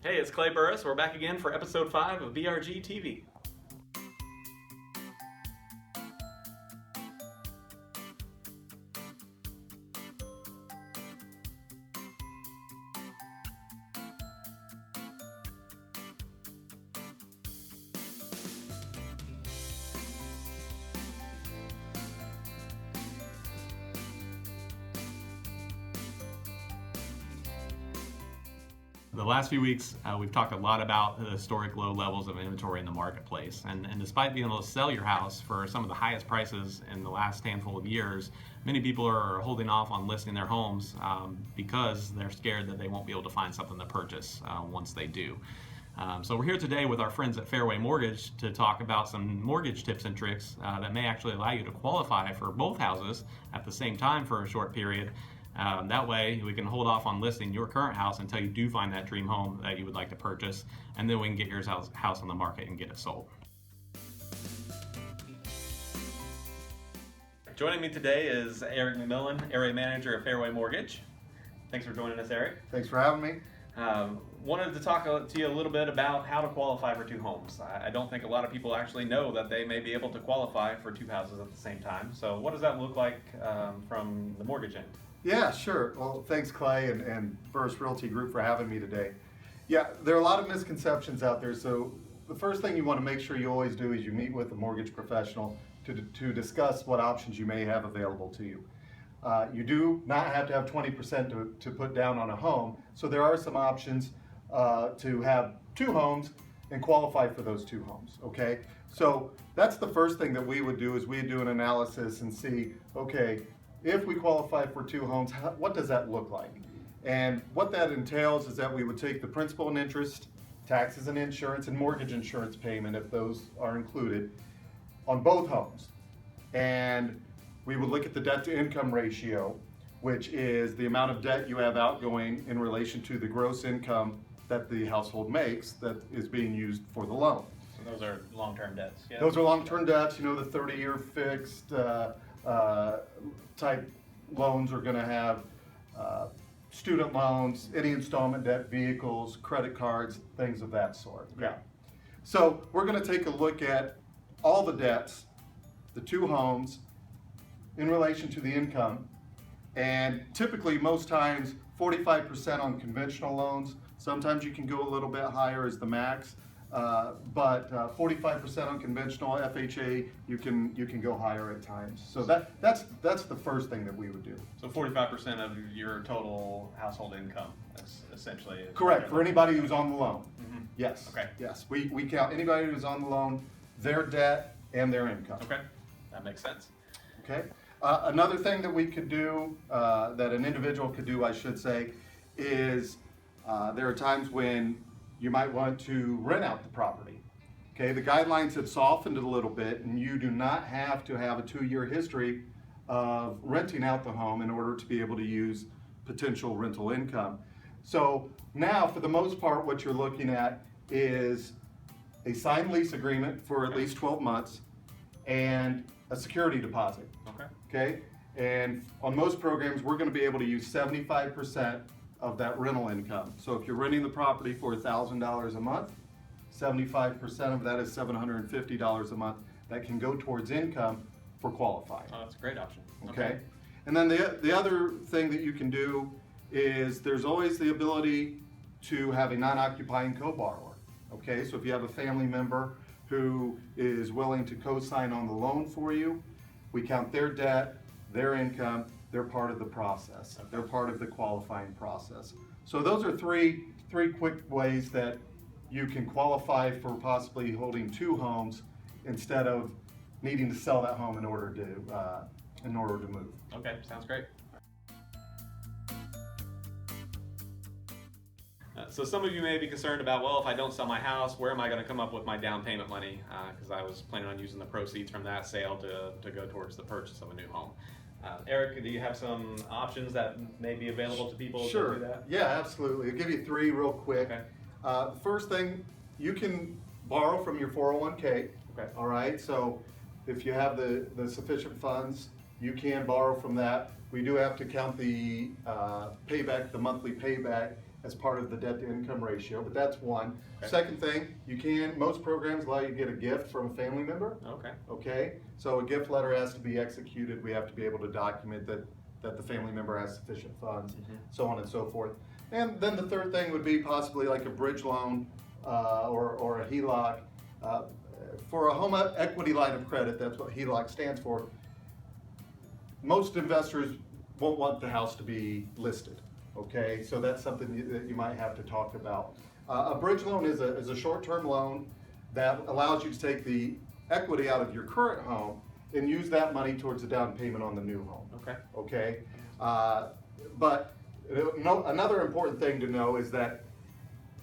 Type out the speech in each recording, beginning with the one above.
Hey, it's Clay Burris. We're back again for episode 5 of BRGTV. The last few weeks, we've talked a lot about the historic low levels of inventory in the marketplace. And despite being able to sell your house for some of the highest prices in the last handful of years, many people are holding off on listing their homes because they're scared that they won't be able to find something to purchase once they do. So we're here today with our friends at Fairway Mortgage to talk about some mortgage tips and tricks that may actually allow you to qualify for both houses at the same time for a short period. That way we can hold off on listing your current house until you do find that dream home that you would like to purchase, and then we can get your house on the market and get it sold. Joining me today is Eric McMillan, Area Manager of Fairway Mortgage. Thanks for joining us, Eric. Thanks for having me. Wanted to talk to you a little bit about how to qualify for two homes. I don't think a lot of people actually know that they may be able to qualify for two houses at the same time. So what does that look like from the mortgage end? Yeah, sure. Well, thanks Clay and Burris Realty Group for having me today. Yeah, there are a lot of misconceptions out there. So the first thing you want to make sure you always do is you meet with a mortgage professional to discuss what options you may have available to you. You do not have to have 20% to put down on a home. So there are some options to have two homes and qualify for those two homes, okay? So that's the first thing that we would do is we'd do an analysis and see, okay, if we qualify for two homes, what does that look like? And what that entails is that we would take the principal and interest, taxes and insurance, and mortgage insurance payment, if those are included, on both homes. And we would look at the debt to income ratio, which is the amount of debt you have outgoing in relation to the gross income that the household makes that is being used for the loan. So those are long-term debts. Yeah. Those are long-term debts, you know, the 30-year fixed type loans are going to have student loans, any installment debt, vehicles, credit cards, things of that sort. Yeah. So we're going to take a look at all the debts, the two homes, in relation to the income, and typically most times 45% on conventional loans. Sometimes you can go a little bit higher as the max. But 45% on conventional FHA, you can go higher at times. So that's the first thing that we would do. So 45% of your total household income, that's essentially. Correct, for anybody who's on the loan. Mm-hmm. Yes. Okay. Yes, we count anybody who's on the loan, their debt and their income. Okay, that makes sense. Okay. Another thing that we could do, that an individual could do, I should say, is there are times when you might want to rent out the property. Okay, the guidelines have softened it a little bit, and you do not have to have a 2-year history of renting out the home in order to be able to use potential rental income. So now, for the most part, what you're looking at is a signed lease agreement for at least 12 months and a security deposit. Okay. Okay, and on most programs, we're going to be able to use 75% of that rental income. So if you're renting the property for $1,000 a month, 75% of that is $750 a month that can go towards income for qualifying. Oh, that's a great option. Okay. And then the other thing that you can do is there's always the ability to have a non-occupying co-borrower. Okay, so if you have a family member who is willing to co-sign on the loan for you, we count their debt, their income, they're part of the process. Okay. They're part of the qualifying process. So those are three quick ways that you can qualify for possibly holding two homes instead of needing to sell that home in order to move. Okay, sounds great. So some of you may be concerned about, well, if I don't sell my house, where am I going to come up with my down payment money? Because I was planning on using the proceeds from that sale to go towards the purchase of a new home. Eric, do you have some options that may be available to people Sure. to do that? Yeah, absolutely. I'll give you three real quick. Okay. The first thing, you can borrow from your 401k. Okay. All right, so if you have the sufficient funds, you can borrow from that. We do have to count the payback, the monthly payback as part of the debt to income ratio, but that's one. Okay. Second thing, most programs allow you to get a gift from a family member. Okay. Okay, so a gift letter has to be executed. We have to be able to document that the family member has sufficient funds, so on and so forth. And then the third thing would be possibly like a bridge loan or a HELOC. For a home equity line of credit, that's what HELOC stands for. Most investors won't want the house to be listed. Okay, so that's something that you might have to talk about. A bridge loan is a short-term loan that allows you to take the equity out of your current home and use that money towards the down payment on the new home. Okay. Okay, but another important thing to know is that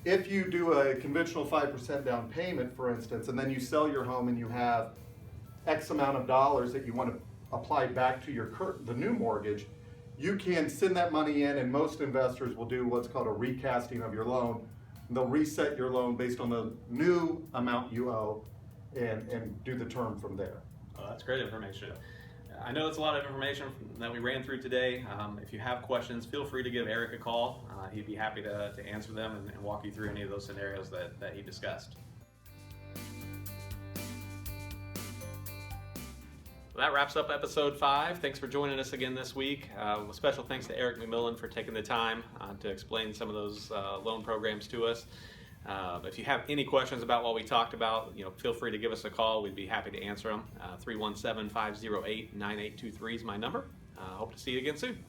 if you do a conventional 5% down payment, for instance, and then you sell your home and you have X amount of dollars that you want to apply back to the new mortgage, you can send that money in, and most investors will do what's called a recasting of your loan. They'll reset your loan based on the new amount you owe and do the term from there. Oh, that's great information. I know it's a lot of information that we ran through today. If you have questions, feel free to give Eric a call. He'd be happy to answer them and walk you through any of those scenarios that he discussed. Well, that wraps up episode 5. Thanks for joining us again this week. A special thanks to Eric McMillan for taking the time to explain some of those loan programs to us. If you have any questions about what we talked about, feel free to give us a call. We'd be happy to answer them. 317-508-9823 is my number. Hope to see you again soon.